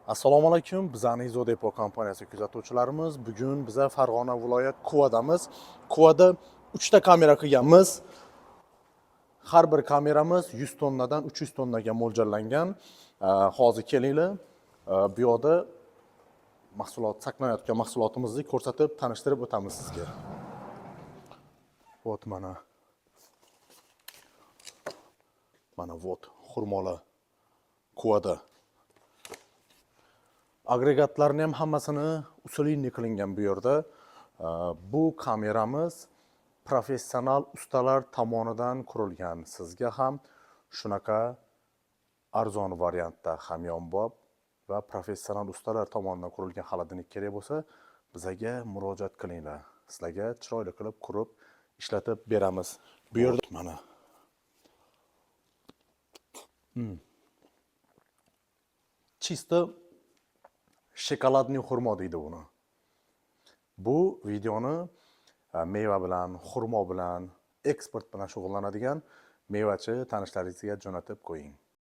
Assalomu alaykum. Bizning Zodepo kompaniyasi kuzatuvchilarimiz, bugun biz Farg'ona viloyat Quvadamiz. Quvada 3 ta kamera qilganmiz. Har bir kameramiz 100 tonnadan 300 tonnaga mo'ljallangan. Hozir kelinglar. Bu yerda mahsulot saqlanayotgan mahsulotimizni ko'rsatib, tanishtirib o'tamiz sizga. Vot mana. Mana vot xurmolar Quvada. Agregatlarni ham hammasini usulli qilingan bu yerda. Bu kameramiz professional ustalar tomonidan qurilgan. Sizga ham shunaqa arzon variantda hamyonbop va professional ustalar tomonidan qurilgan xolodilnik kerak bo'lsa, bizga murojaat qilinglar. Sizlarga chiroyli qilib qurib ishlatib beramiz. Bu yerda mana. Чисто shokoladniy xurmo deydi buni. Bu videoni meva bilan, xurmo bilan, eksport bilan shug'ullanadigan mevachi tanishlaringizga jo'natib qo'ying.